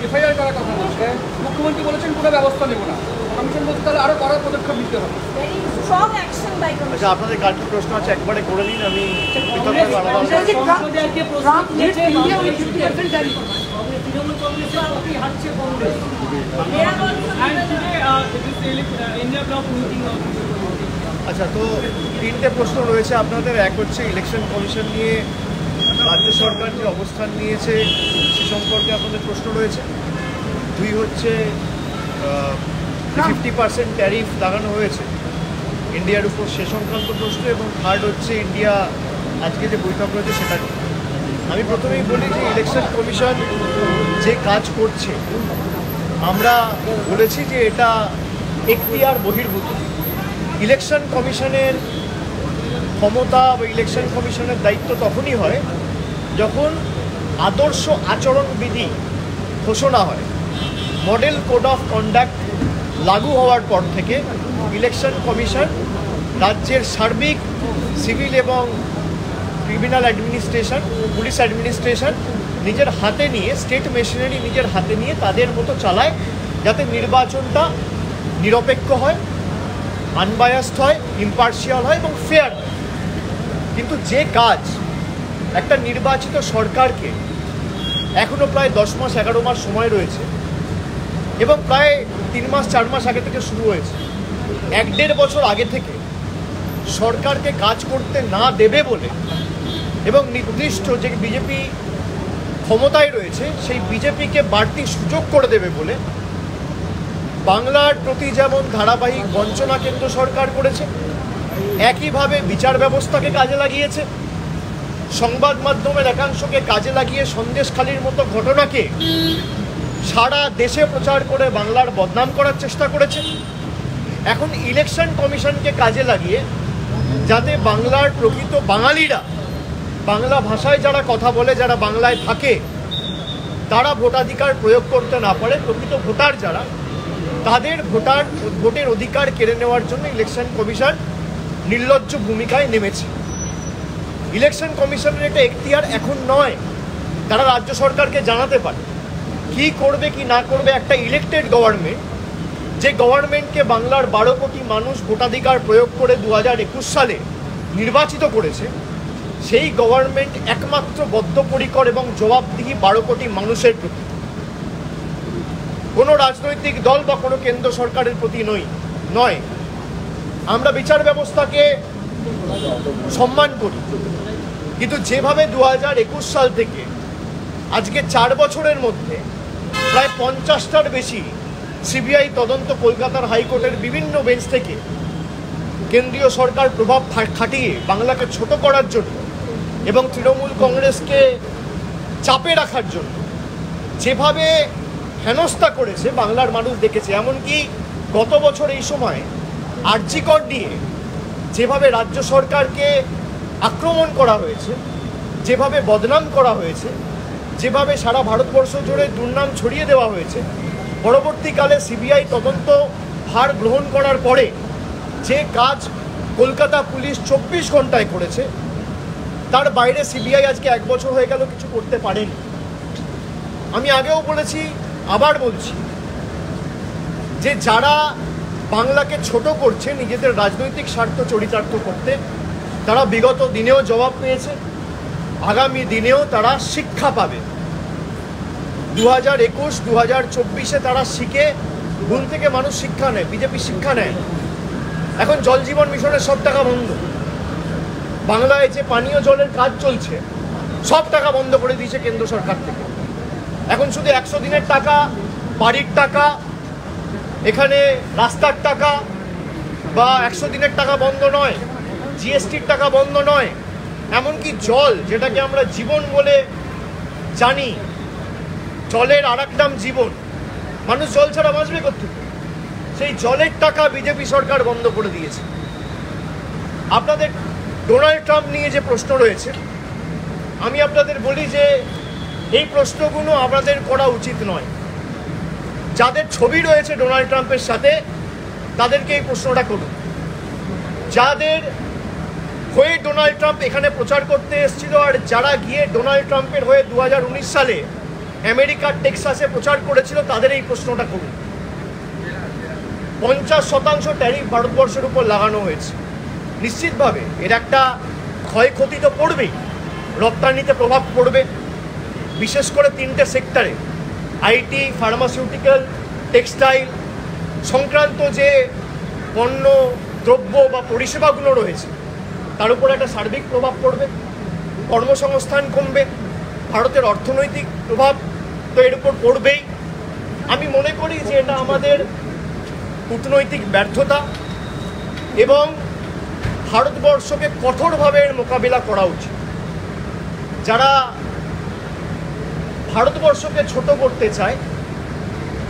FIR করার কথা বলছে, মুখ্যমন্ত্রী বলেছেন কোনো ব্যবস্থা নেব না, কমিশন বলতে তাহলে আরও কড়া পদক্ষেপ নিতে হবে। আচ্ছা, আপনাদের কালকে প্রশ্ন আছে, একবারে করে নিন। আমি আচ্ছা, তো তিনটে প্রশ্ন রয়েছে আপনাদের। এক হচ্ছে ইলেকশন কমিশন নিয়ে রাজ্য সরকার যে অবস্থান নিয়েছে সে সম্পর্কে আপনাদের প্রশ্ন রয়েছে। দুই হচ্ছে 50% ট্যারিফ লাগানো হয়েছে ইন্ডিয়ার উপর, সে সংক্রান্ত প্রশ্ন। এবং থার্ড হচ্ছে ইন্ডিয়া আজকে যে বৈঠক রয়েছে সেটা নিয়ে। আমি প্রথমেই বলি যে ইলেকশন কমিশন যে কাজ করছে, আমরা বলেছি যে এটা এখতিয়ার বহির্ভূত। ইলেকশন কমিশনের ক্ষমতা বা ইলেকশন কমিশনের দায়িত্ব তখনই হয় যখন আদর্শ আচরণবিধি ঘোষণা হয়। মডেল কোড অফ কন্ডাক্ট লাগু হওয়ার পর থেকে ইলেকশন কমিশন রাজ্যের সার্বিক সিভিল এবং ক্রিমিনাল অ্যাডমিনিস্ট্রেশন, পুলিশ অ্যাডমিনিস্ট্রেশন নিজের হাতে নিয়ে, স্টেট মেশিনারি নিজের হাতে নিয়ে তাদের মতো চালায়, যাতে নির্বাচনটা নিরপেক্ষ হয়, আনবায়াসড হয়, ইম্পার্শিয়াল হয় এবং ফেয়ার হয়। কিন্তু যে কাজ একটা নির্বাচিত সরকারকে এখনও প্রায় 10 মাস 11 মাস সময় রয়েছে এবং প্রায় 3 মাস 4 মাস আগে থেকে শুরু হয়েছে, 1-1.5 বছর আগে থেকে সরকারকে কাজ করতে না দেবে বলে এবং নির্দিষ্ট যে বিজেপি ক্ষমতায় রয়েছে সেই বিজেপিকে বাড়তি সুযোগ করে দেবে বলে বাংলার প্রতি যেমন ধারাবাহিক বঞ্চনা কেন্দ্র সরকার করেছে, একইভাবে বিচার ব্যবস্থাকে কাজে লাগিয়েছে, সংবাদ মাধ্যমের একাংশকে কাজে লাগিয়ে সন্দেশখালির মতো ঘটনাকে সারা দেশে প্রচার করে বাংলার বদনাম করার চেষ্টা করেছে। এখন ইলেকশন কমিশনকে কাজে লাগিয়ে যাতে বাংলার প্রকৃত বাঙালিরা, বাংলা ভাষায় যারা কথা বলে, যারা বাংলায় থাকে, তারা ভোটাধিকার প্রয়োগ করতে না পারে, প্রকৃত ভোটার যারা, তাদের ভোটের অধিকার কেড়ে নেওয়ার জন্য ইলেকশন কমিশন নির্লজ্জ ভূমিকায় নেমেছে। ইলেকশন কমিশনের এটা এখতিয়ার এখন নয়, তারা রাজ্য সরকারকে জানাতে পারে কি করবে কি না করবে। একটা ইলেক্টেড গভর্নমেন্ট, যে গভর্নমেন্টকে বাংলার 12 কোটি মানুষ ভোটাধিকার প্রয়োগ করে 2021 সালে নির্বাচিত করেছে, সেই গভর্নমেন্ট একমাত্র বদ্ধপরিকর এবং জবাবদিহি 12 কোটি মানুষের প্রতি, কোনো রাজনৈতিক দল বা কোনো কেন্দ্র সরকারের প্রতি নয়। আমরা বিচার ব্যবস্থাকে সম্মান করি, কিন্তু যেভাবে 2021 সাল থেকে আজকে 4 বছরের মধ্যে প্রায় 50টার বেশি সিবিআই তদন্ত কলকাতার হাইকোর্টের বিভিন্ন বেঞ্চ থেকে কেন্দ্রীয় সরকার প্রভাব খাটিয়ে বাংলাকে ছোট করার জন্য এবং তৃণমূল কংগ্রেসকে চাপে রাখার জন্য যেভাবে হেনস্থা করেছে বাংলার মানুষ দেখেছে। এমনকি গত বছর এই সময় আরজি কর নিয়ে যেভাবে রাজ্য সরকারকে আক্রমণ করা হয়েছে, যেভাবে বদনাম করা হয়েছে, যেভাবে সারা ভারতবর্ষ জুড়ে দুর্নাম ছড়িয়ে দেওয়া হয়েছে, পরবর্তীকালে সিবিআই তদন্ত ভার গ্রহণ করার পরে যে কাজ কলকাতা পুলিশ 24 ঘন্টায় করেছে, তার বাইরে সিবিআই আজকে 1 বছর হয়ে গেল কিছু করতে পারেনি। আমি আগেও বলেছি, আবার বলছি, যে যারা বাংলাকে ছোট করছে নিজেদের রাজনৈতিক স্বার্থ চরিতার্থ করতে, তারা বিগত দিনেও জবাব পেয়েছে, আগামী দিনেও তারা শিক্ষা পাবে। 2021, 2024-এ তারা শিখে, ভুল থেকে মানুষ শিক্ষা নেয়, বিজেপি শিক্ষা নেয়। এখন জল জীবন মিশনের সব টাকা বন্ধ, বাংলায় যে পানীয় জলের কাজ চলছে সব টাকা বন্ধ করে দিয়েছে কেন্দ্র সরকার থেকে। এখন শুধু 100 দিনের টাকা, বাড়ির টাকা, এখানে রাস্তার টাকা বা 100 দিনের টাকা বন্ধ নয়, জিএসটির টাকা বন্ধ নয়, এমনকি জল, যেটাকে আমরা জীবন বলে জানি, জলের আরেক নাম জীবন, মানুষ জল ছাড়া বাঁচবে কোত্থেকে, সেই জলের টাকা বিজেপি সরকার বন্ধ করে দিয়েছে। আপনাদের ডোনাল্ড ট্রাম্প নিয়ে যে প্রশ্ন রয়েছে, আমি আপনাদের বলি যে এই প্রশ্নগুলো আমাদের করা উচিত নয়। যাদের ছবি রয়েছে ডোনাল্ড ট্রাম্পের সাথে তাদেরকে এই প্রশ্নটা করুন। যাদের হয়ে ডোনাল্ড ট্রাম্প এখানে প্রচার করতে এসেছিল আর যারা গিয়ে ডোনাল্ড ট্রাম্পের হয়ে 2019 সালে আমেরিকার টেক্সাসে প্রচার করেছিল তাদের এই প্রশ্নটা করুন। 50% ট্যারিফ ভারতবর্ষের উপর লাগানো হয়েছে। নিশ্চিতভাবে এর একটা ক্ষয়ক্ষতি তো পড়বেই, রপ্তানিতে প্রভাব পড়বে, বিশেষ করে 3টে সেক্টরে, আইটি, ফার্মাসিউটিক্যাল, টেক্সটাইল সংক্রান্ত যে পণ্য, দ্রব্য বা পরিষেবাগুলো রয়েছে তার উপর একটা সার্বিক প্রভাব পড়বে, কর্মসংস্থান কমবে, ভারতের অর্থনৈতিক প্রভাব তো এর উপর পড়বেই। আমি মনে করি যে এটা আমাদের কূটনৈতিক ব্যর্থতা এবং ভারতবর্ষকে কঠোরভাবে এর মোকাবিলা করা উচিত। যারা ভারতবর্ষকে ছোট করতে চায়,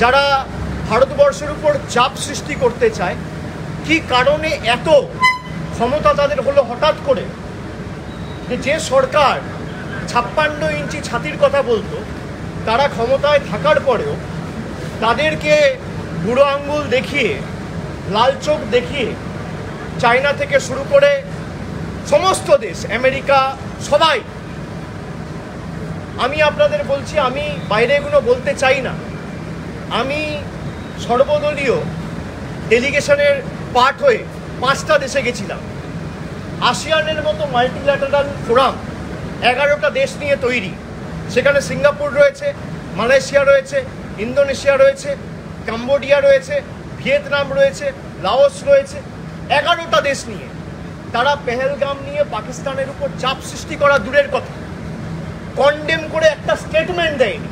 যারা ভারতবর্ষের উপর চাপ সৃষ্টি করতে চায়, কি কারণে এত ক্ষমতা তাদের হলো হঠাৎ করে, যে সরকার 56 ইঞ্চি ছাতির কথা বলতো, তারা ক্ষমতায় থাকার পরেও তাদেরকে বুড়ো আঙ্গুল দেখিয়ে, লাল চোখ দেখিয়ে চায়না থেকে শুরু করে সমস্ত দেশ, আমেরিকা, সবাই, আমি আপনাদের বলছি, আমি বাইরে এগুলো বলতে চাই না, আমি সর্বদলীয় ডেলিগেশনের পার্ট হয়ে 5টা দেশে গেছিলাম। আসিয়ানের মতো মাল্টিল্যাটারাল ফোরাম 11টা দেশ নিয়ে তৈরি, সেখানে সিঙ্গাপুর রয়েছে, মালয়েশিয়া রয়েছে, ইন্দোনেশিয়া রয়েছে, কাম্বোডিয়া রয়েছে, ভিয়েতনাম রয়েছে, লাওস রয়েছে, 11টা দেশ নিয়ে তারা পেহেলগাম নিয়ে পাকিস্তানের উপর চাপ সৃষ্টি করা দূরের কথা, কন্ডেম করে একটা স্টেটমেন্ট দেয়নি।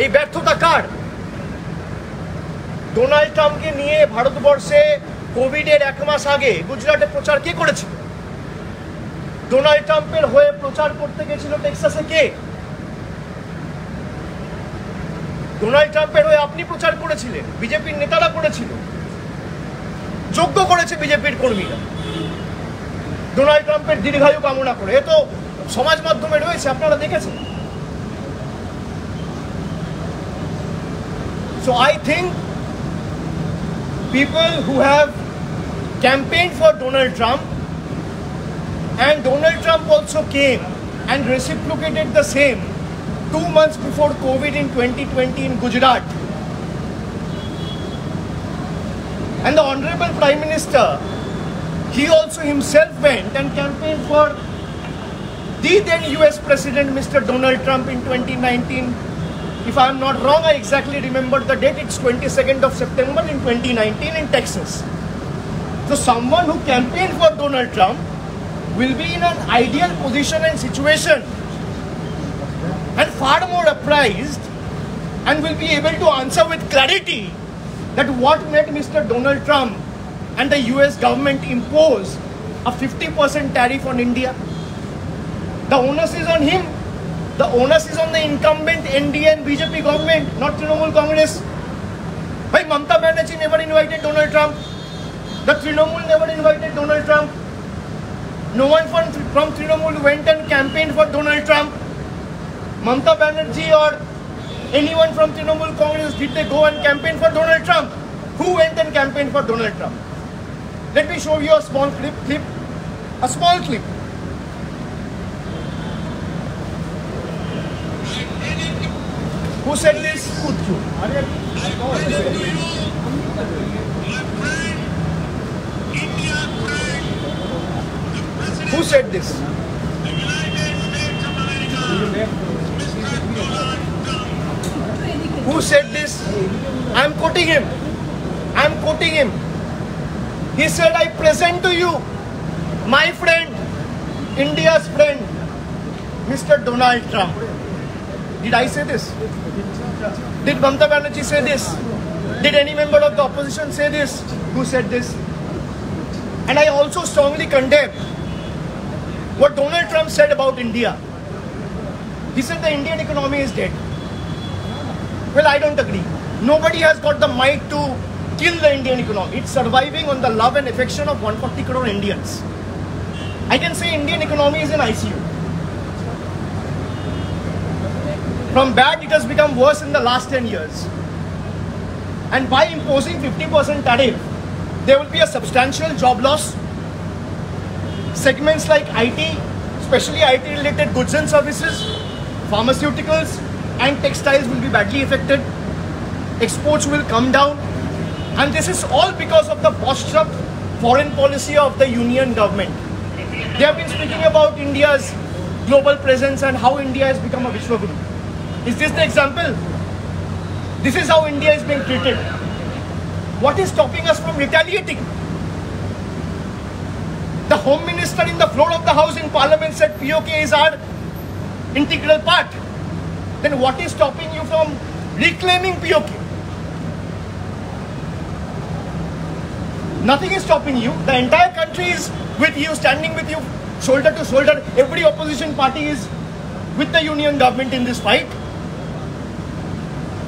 এই ব্যর্থতা কার? ডোনাল্ড ট্রাম্পকে নিয়ে ভারতবর্ষে কোভিডের 1 মাস আগে গুজরাটে প্রচার কে করেছিল? ডোনাল্ড ট্রাম্পের হয়ে প্রচার করতে গেছিল টেক্সাসে কে? ডোনাল্ড ট্রাম্পের হয়ে আপনি প্রচার করেছিলেন, বিজেপির নেতারা করেছিল, যোগ্য করেছে বিজেপির কর্মীরা, ডোনাল্ড ট্রাম্পের দীর্ঘায়ু কামনা করে। এ তো সমাজ মাধ্যমে রয়েছে, আপনারা দেখেছেন। So I think people who have campaigned for Donald Trump, and Donald Trump also came and reciprocated the same 2 months before COVID in 2020 in Gujarat. And the Honorable Prime Minister, he also himself went and campaigned for the then US President Mr. Donald Trump in 2019. If I am not wrong, I exactly remember the date, it's 22nd of September in 2019 in Texas. So someone who campaigned for Donald Trump will be in an ideal position and situation and far more apprised and will be able to answer with clarity that what made Mr. Donald Trump and the US government impose a 50% tariff on India. The onus is on him. The onus is on the incumbent NDA and BJP government, not Trinamool Congress. Why Mamata Banerjee never invited Donald Trump? The Trinamool never invited Donald Trump. No one from Trinamool went and campaigned for Donald Trump. Mamata Banerjee or anyone from Trinamool Congress, did they go and campaign for Donald Trump? Who went and campaigned for Donald Trump? Let me show you a small clip. Who said this? Who said this? Who said this? I am quoting him. He said, I present to you my friend, India's friend, Mr. Donald Trump. Did I say this? Did Mamata Banerjee say this? Did any member of the opposition say this? Who said this? And I also strongly condemn what Donald Trump said about India. He said the Indian economy is dead. Well, I don't agree. Nobody has got the might to kill the Indian economy. It's surviving on the love and affection of 140 crore Indians. I can say Indian economy is in ICU. From bad, it has become worse in the last 10 years. And by imposing 50% tariff, there will be a substantial job loss. Segments like IT, especially IT-related goods and services, pharmaceuticals, and textiles will be badly affected. Exports will come down. And this is all because of the botched up foreign policy of the union government. They have been speaking about India's global presence and how India has become a Vishwaguru. Is this the example? This is how India is being treated. What is stopping us from retaliating? The Home Minister in the floor of the House in Parliament said POK is our integral part. Then what is stopping you from reclaiming POK? Nothing is stopping you. The entire country is with you, standing with you, shoulder to shoulder. Every opposition party is with the union government in this fight.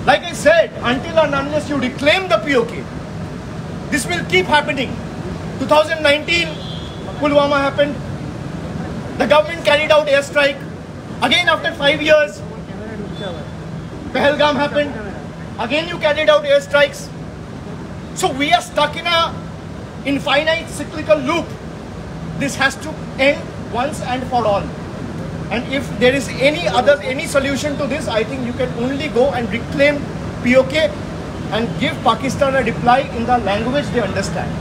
Like I said, until and unless you reclaim the POK, this will keep happening. 2019, Pulwama happened. The government carried out airstrike. Again, after 5 years, Pahalgam happened. Again, you carried out airstrikes. So we are stuck in a infinite cyclical loop. This has to end once and for all. And if there is any solution to this, I think you can only go and reclaim POK and give Pakistan a reply in the language they understand.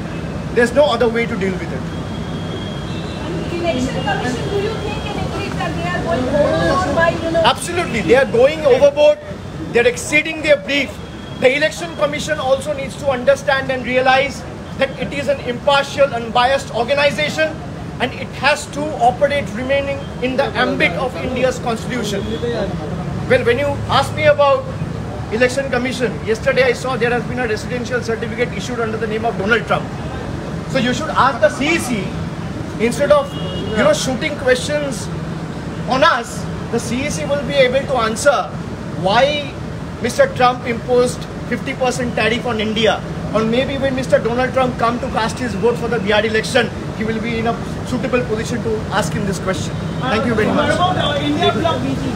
There's no other way to deal with it. Election Commission, do you think in English that they are going overboard by, Absolutely, they are going overboard. They're exceeding their brief. The Election Commission also needs to understand and realize that it is an impartial, unbiased organization and it has to operate remaining in the ambit of India's constitution. Well, when you ask me about Election Commission, yesterday I saw there has been a residential certificate issued under the name of Donald Trump. So you should ask the CEC, instead of shooting questions on us, the CEC will be able to answer why Mr. Trump imposed 50% tariff on India. Or maybe when Mr. Donald Trump come to cast his vote for the Bihar election, he will be in a suitable position to ask him this question. Thank you very much. What about India bloc meeting?